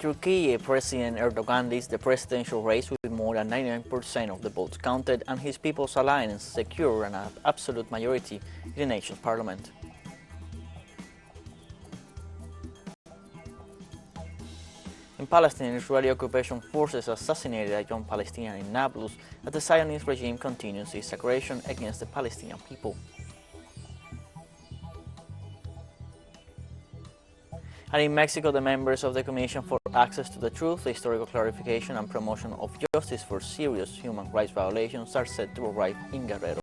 Turkey, President Erdogan leads the presidential race with more than 99% of the votes counted, and his People's Alliance secured an absolute majority in the nation's parliament. In Palestine, Israeli occupation forces assassinated a young Palestinian in Nablus as the Zionist regime continues its aggression against the Palestinian people. And in Mexico, the members of the Commission for Access to the Truth, Historical Clarification and Promotion of Justice for Serious Human Rights Violations are set to arrive in Guerrero.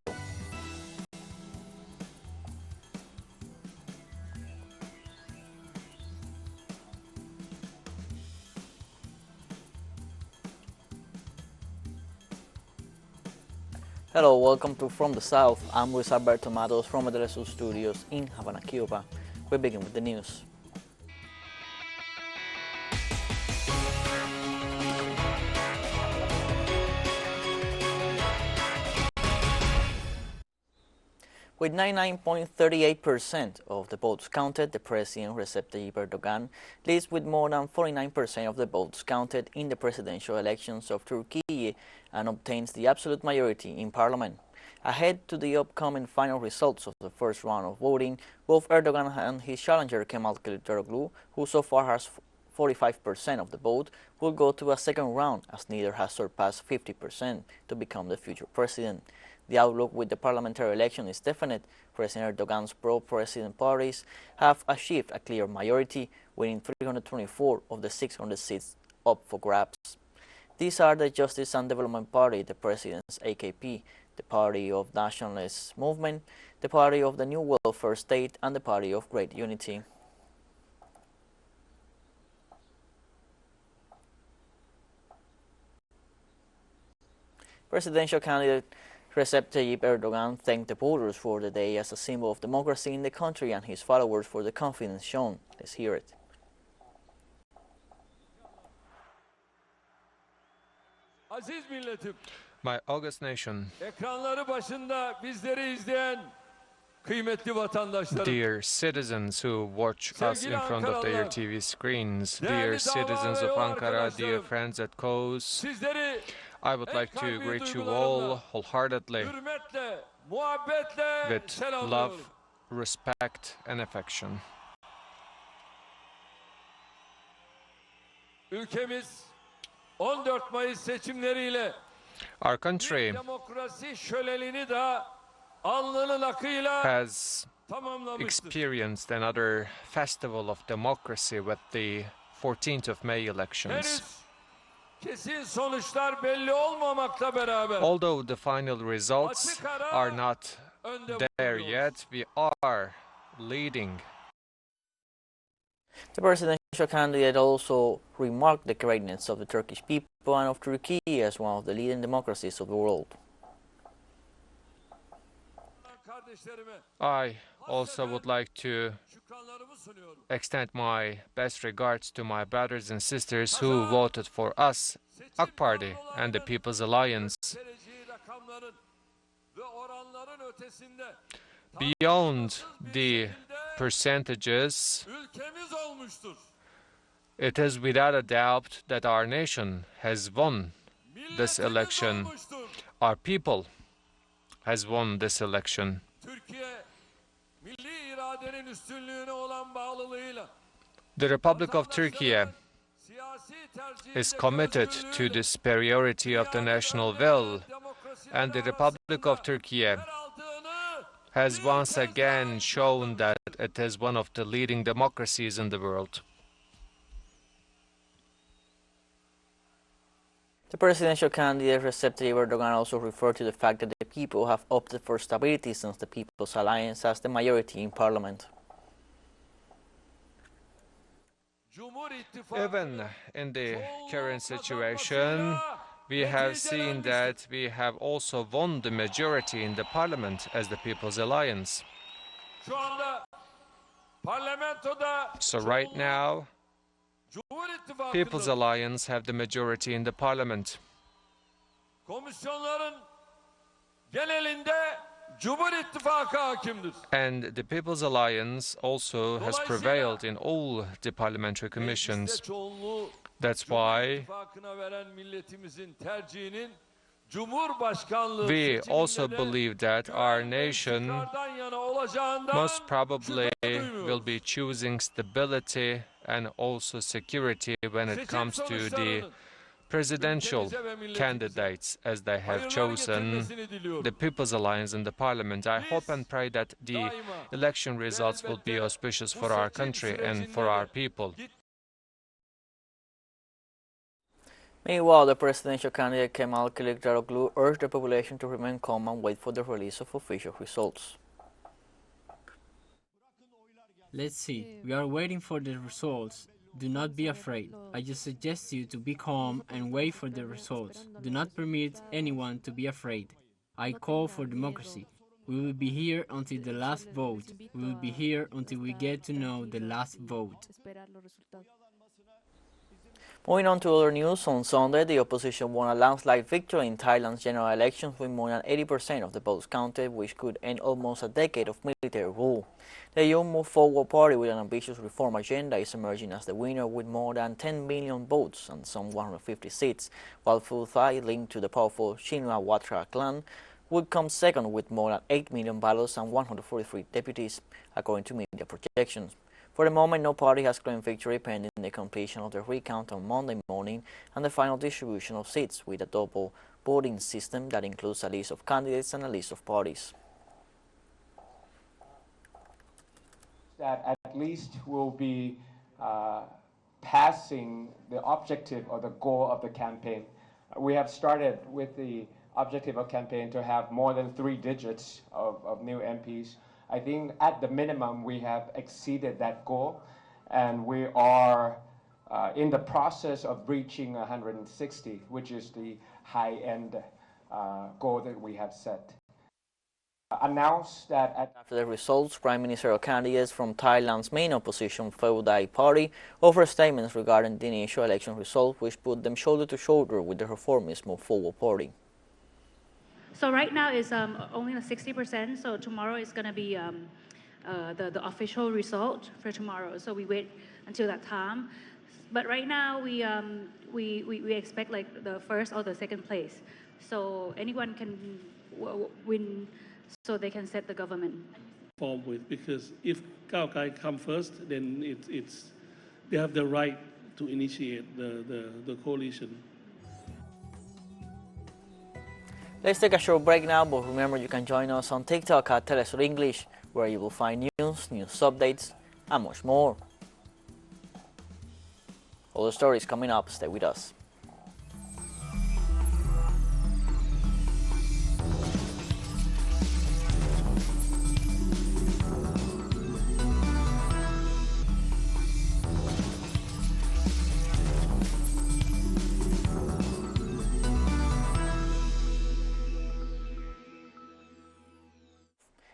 Hello, welcome to From the South. I'm Luis Alberto Matos from the TeleSUR studios in Havana, Cuba. We begin with the news. With 99.38% of the votes counted, the President Recep Tayyip Erdogan leads with more than 49% of the votes counted in the presidential elections of Turkey and obtains the absolute majority in parliament. Ahead to the upcoming final results of the first round of voting, both Erdogan and his challenger Kemal Kılıçdaroğlu, who so far has 45% of the vote, will go to a second round as neither has surpassed 50% to become the future president. The outlook with the parliamentary election is definite. President Erdogan's pro-president parties have achieved a clear majority, winning 324 of the 600 seats up for grabs. These are the Justice and Development Party, the President's AKP, the Party of Nationalist Movement, the Party of the New Welfare State, and the Party of Great Unity. Presidential candidate Recep Tayyip Erdogan thanked the voters for the day as a symbol of democracy in the country and his followers for the confidence shown. Let's hear it. My august nation, dear citizens who watch us in front of their TV screens, dear citizens of Ankara, dear friends at COS, I would like to greet you all wholeheartedly with love, respect and affection. Our country has experienced another festival of democracy with the 14th of May elections. Although the final results are not there yet, we are leading. The presidential candidate also remarked the greatness of the Turkish people and of Turkey as one of the leading democracies of the world. I also would like to extend my best regards to my brothers and sisters who voted for us, AK Party and the People's Alliance. Beyond the percentages, it is without a doubt that our nation has won this election. Our people has won this election. The Republic of Turkey is committed to the superiority of the national will, and the Republic of Turkey has once again shown that it is one of the leading democracies in the world. The presidential candidate Recep Tayyip Erdogan also referred to the fact that the people have opted for stability since the People's Alliance has the majority in parliament. Even in the current situation, we have seen that we have also won the majority in the parliament as the People's Alliance. So right now, People's Alliance have the majority in the parliament. And the People's Alliance also has prevailed in all the parliamentary commissions. That's why we also believe that our nation most probably will be choosing stability and also security when it comes to the presidential candidates, as they have chosen the People's Alliance in the parliament. I hope and pray that the election results will be auspicious for our country and for our people. Meanwhile, the presidential candidate Kemal Kılıçdaroğlu urged the population to remain calm and wait for the release of official results. Let's see. We are waiting for the results. Do not be afraid. I just suggest you to be calm and wait for the results. Do not permit anyone to be afraid. I call for democracy. We will be here until the last vote. We will be here until we get to know the last vote. Moving on to other news, on Sunday, the opposition won a landslide victory in Thailand's general elections with more than 80% of the votes counted, which could end almost a decade of military rule. The Young Move Forward Party, with an ambitious reform agenda, is emerging as the winner with more than 10 million votes and some 150 seats, while Pheu Thai, linked to the powerful Shinla Watra clan, would come second with more than 8 million ballots and 143 deputies, according to media projections. For the moment, no party has claimed victory, pending the completion of the recount on Monday morning and the final distribution of seats with a double voting system that includes a list of candidates and a list of parties. That at least will be passing the objective or the goal of the campaign. We have started with the objective of campaign to have more than 3 digits of new MPs. I think at the minimum we have exceeded that goal, and we are in the process of reaching 160, which is the high-end goal that we have set. Announced that after the results, Prime Ministerial candidates from Thailand's main opposition, Pheu Thai Party, offered statements regarding the initial election result, which put them shoulder to shoulder with the reformist Move Forward Party. So right now it's only 60%. So tomorrow is going to be the official result for tomorrow. So we wait until that time. But right now we expect like the first or the second place. So anyone can win, so they can set the government. Form with, because if Khao Kai come first, then they have the right to initiate the coalition. Let's take a short break now, but remember you can join us on TikTok at TeleSUR English, where you will find news updates, and much more. All the stories coming up, stay with us.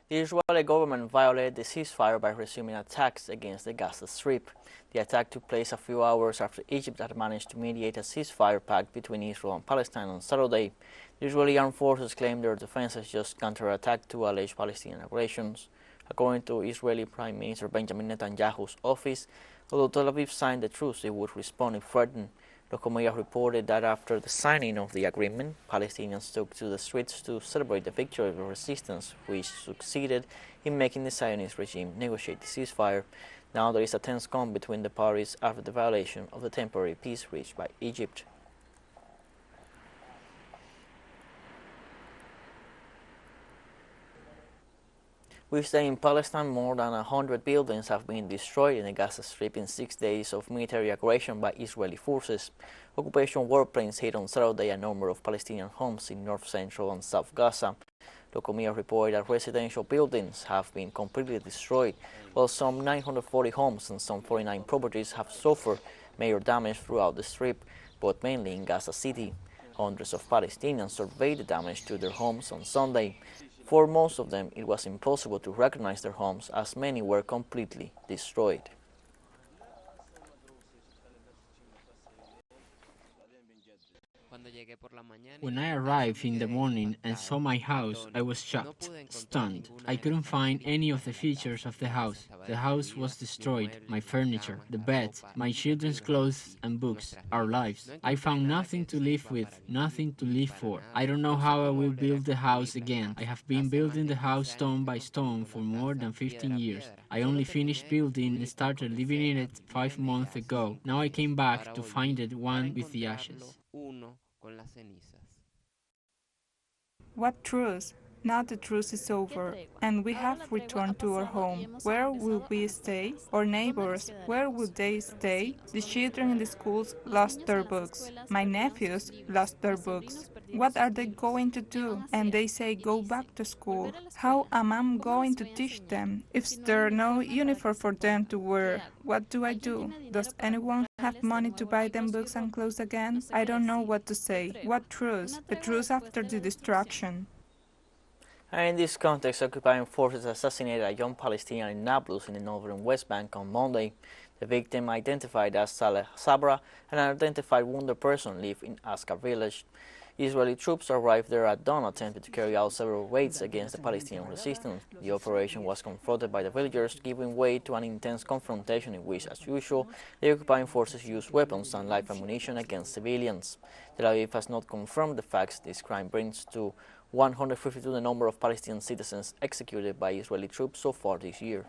The Israeli government violated the ceasefire by resuming attacks against the Gaza Strip. The attack took place a few hours after Egypt had managed to mediate a ceasefire pact between Israel and Palestine on Saturday. The Israeli armed forces claimed their defenses just counterattacked 2 alleged Palestinian aggressions. According to Israeli Prime Minister Benjamin Netanyahu's office, although Tel Aviv signed the truce, it would respond if threatened. Local media reported that after the signing of the agreement, Palestinians took to the streets to celebrate the victory of the resistance, which succeeded in making the Zionist regime negotiate the ceasefire. Now there is a tense calm between the parties after the violation of the temporary peace reached by Egypt. We stay in Palestine. More than 100 buildings have been destroyed in the Gaza Strip in 6 days of military aggression by Israeli forces. Occupation warplanes hit on Saturday a number of Palestinian homes in north central and south Gaza. Local media report that residential buildings have been completely destroyed, while some 940 homes and some 49 properties have suffered major damage throughout the Strip, but mainly in Gaza City. Hundreds of Palestinians surveyed the damage to their homes on Sunday. For most of them, it was impossible to recognize their homes, as many were completely destroyed. When I arrived in the morning and saw my house, I was shocked, stunned. I couldn't find any of the features of the house. The house was destroyed, my furniture, the bed, my children's clothes and books, our lives. I found nothing to live with, nothing to live for. I don't know how I will build the house again. I have been building the house stone by stone for more than 15 years. I only finished building and started living in it 5 months ago. Now I came back to find it one with the ashes. What truce? Now the truce is over, and we have returned to our home. Where will we stay? Our neighbors, where will they stay? The children in the schools lost their books. My nephews lost their books. What are they going to do? And they say go back to school. How am I going to teach them? If there are no uniform for them to wear, what do I do? Does anyone have money to buy them books and clothes again? I don't know what to say. What truce? The truce after the destruction. And in this context, occupying forces assassinated a young Palestinian in Nablus in the northern West Bank on Monday. The victim, identified as Saleh Sabra, and an unidentified wounded person, lived in Askar village. Israeli troops arrived there at dawn, attempting to carry out several raids against the Palestinian resistance. The operation was confronted by the villagers, giving way to an intense confrontation in which, as usual, the occupying forces used weapons and live ammunition against civilians. Tel Aviv has not confirmed the facts. This crime brings to 152 the number of Palestinian citizens executed by Israeli troops so far this year.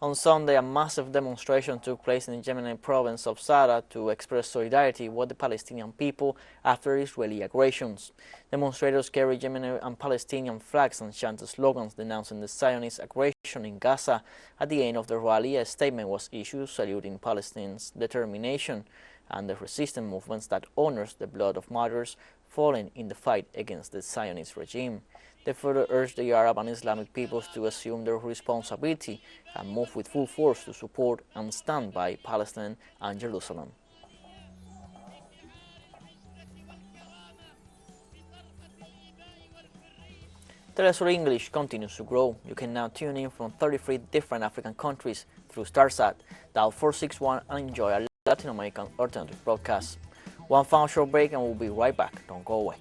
On Sunday, a massive demonstration took place in the Yemeni province of Sara to express solidarity with the Palestinian people after Israeli aggressions. Demonstrators carried Yemeni and Palestinian flags and chanted slogans denouncing the Zionist aggression in Gaza. At the end of the rally, a statement was issued saluting Palestine's determination and the resistance movements that honors the blood of martyrs fallen in the fight against the Zionist regime. They further urged the Arab and Islamic peoples to assume their responsibility and move with full force to support and stand by Palestine and Jerusalem. TeleSUR English continues to grow. You can now tune in from 33 different African countries through StarSat, dial 461 and enjoy a Latin American alternative broadcast. One final short break and we'll be right back. Don't go away.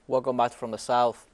Welcome back from the South.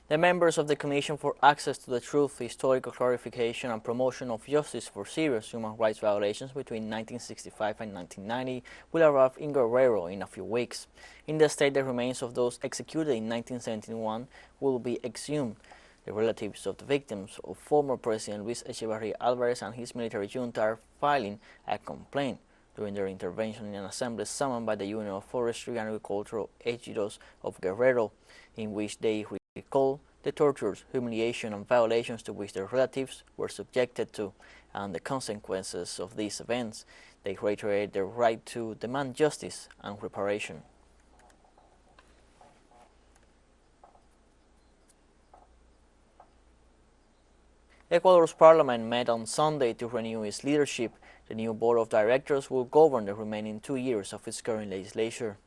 The members of the Commission for Access to the Truth, Historical Clarification and Promotion of Justice for Serious Human Rights Violations between 1965 and 1990 will arrive in Guerrero in a few weeks. In the state, the remains of those executed in 1971 will be exhumed. The relatives of the victims of former President Luis Echeverría Álvarez and his military junta are filing a complaint during their intervention in an assembly summoned by the Union of Forestry and Agricultural Ejidos of Guerrero, in which they recall the tortures, humiliation and violations to which their relatives were subjected to and the consequences of these events. They reiterate their right to demand justice and reparation. Ecuador's parliament met on Sunday to renew its leadership. The new board of directors will govern the remaining 2 years of its current legislature.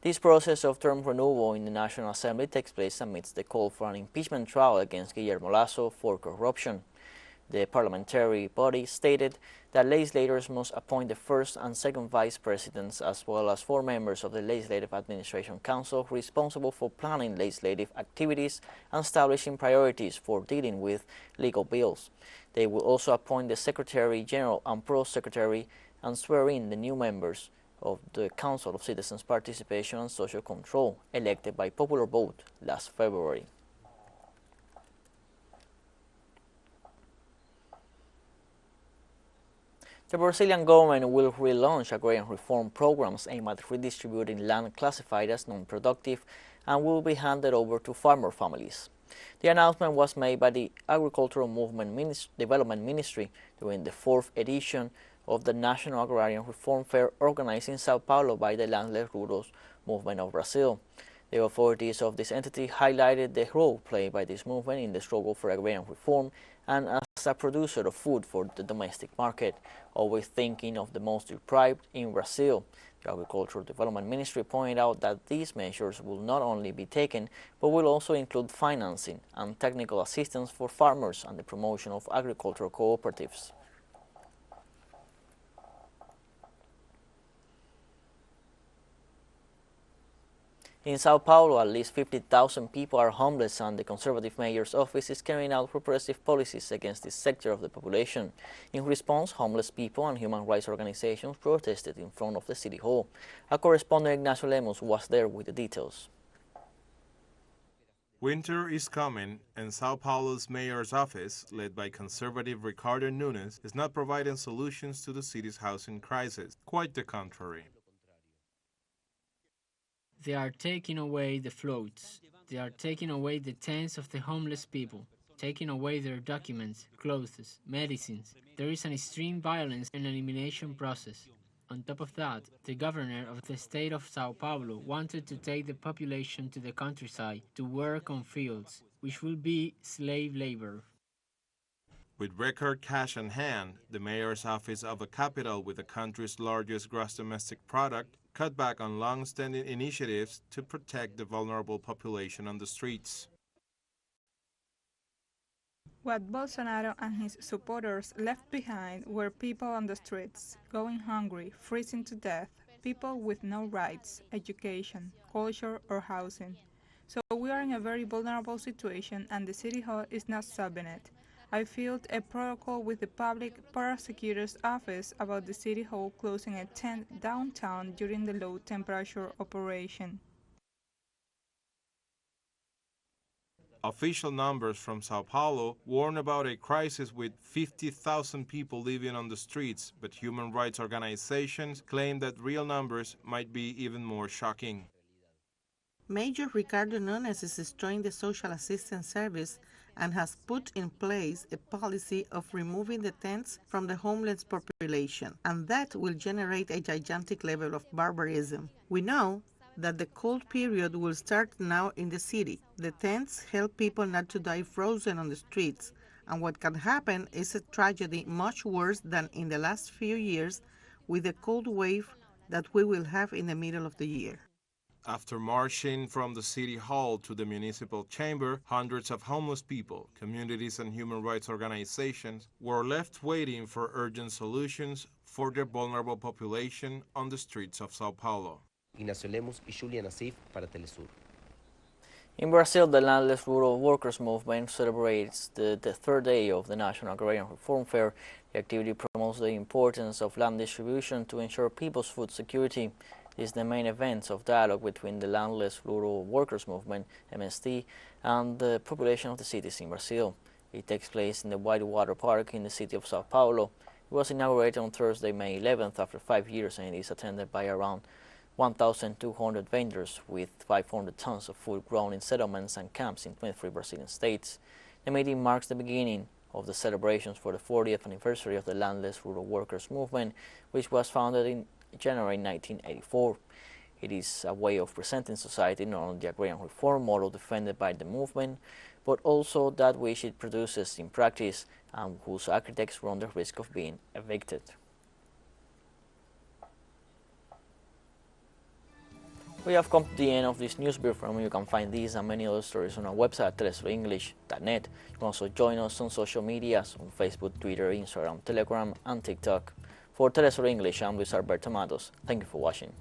This process of term renewal in the National Assembly takes place amidst the call for an impeachment trial against Guillermo Lasso for corruption. The parliamentary body stated that legislators must appoint the first and second vice presidents as well as 4 members of the Legislative Administration Council responsible for planning legislative activities and establishing priorities for dealing with legal bills. They will also appoint the Secretary General and Pro-Secretary and swear in the new members of the Council of Citizens' Participation and Social Control, elected by popular vote last February. The Brazilian government will relaunch agrarian reform programs aimed at redistributing land classified as non-productive and will be handed over to farmer families. The announcement was made by the Agricultural Development Ministry during the 4th edition of the National Agrarian Reform Fair organized in Sao Paulo by the Landless Rural Movement of Brazil. The authorities of this entity highlighted the role played by this movement in the struggle for agrarian reform and as a producer of food for the domestic market, always thinking of the most deprived in Brazil. The Agricultural Development Ministry pointed out that these measures will not only be taken, but will also include financing and technical assistance for farmers and the promotion of agricultural cooperatives. In Sao Paulo, at least 50,000 people are homeless and the Conservative mayor's office is carrying out repressive policies against this sector of the population. In response, homeless people and human rights organizations protested in front of the city hall. Our correspondent Ignacio Lemos was there with the details. Winter is coming, and Sao Paulo's mayor's office, led by conservative Ricardo Nunes, is not providing solutions to the city's housing crisis. Quite the contrary. They are taking away the floats. They are taking away the tents of the homeless people, taking away their documents, clothes, medicines. There is an extreme violence and elimination process. On top of that, the governor of the state of Sao Paulo wanted to take the population to the countryside to work on fields, which will be slave labor. With record cash on hand, the mayor's office of a capital with the country's largest gross domestic product cut back on long-standing initiatives to protect the vulnerable population on the streets. What Bolsonaro and his supporters left behind were people on the streets, going hungry, freezing to death, people with no rights, education, culture or housing. So we are in a very vulnerable situation and the City Hall is not solving it. I filed a protocol with the Public Prosecutor's Office about the City Hall closing a tent downtown during the low-temperature operation. Official numbers from Sao Paulo warn about a crisis with 50,000 people living on the streets, but human rights organizations claim that real numbers might be even more shocking. Mayor Ricardo Nunes is destroying the social assistance service and has put in place a policy of removing the tents from the homeless population, and that will generate a gigantic level of barbarism. We know that the cold period will start now in the city. The tents help people not to die frozen on the streets, and what can happen is a tragedy much worse than in the last few years with the cold wave that we will have in the middle of the year. After marching from the City Hall to the municipal chamber, hundreds of homeless people, communities and human rights organizations were left waiting for urgent solutions for their vulnerable population on the streets of Sao Paulo. Ignacio Lemos y Julia Nassif para TeleSUR. In Brazil, the Landless Rural Workers Movement celebrates the third day of the National Agrarian Reform Fair. The activity promotes the importance of land distribution to ensure people's food security. This is the main event of dialogue between the Landless Rural Workers Movement, MST, and the population of the cities in Brazil. It takes place in the Whitewater Park in the city of Sao Paulo. It was inaugurated on Thursday, May 11th, after 5 years, and it is attended by around 1,200 vendors with 500 tons of food grown in settlements and camps in 23 Brazilian states. The meeting marks the beginning of the celebrations for the 40th anniversary of the Landless Rural Workers Movement, which was founded in January 1984. It is a way of presenting society not only the agrarian reform model defended by the movement, but also that which it produces in practice and whose architects run the risk of being evicted. We have come to the end of this news briefing. You can find these and many other stories on our website, telesurenglish.net. You can also join us on social medias on Facebook, Twitter, Instagram, Telegram, and TikTok. For TeleSUR English, I'm Luis Alberto Matos. Thank you for watching.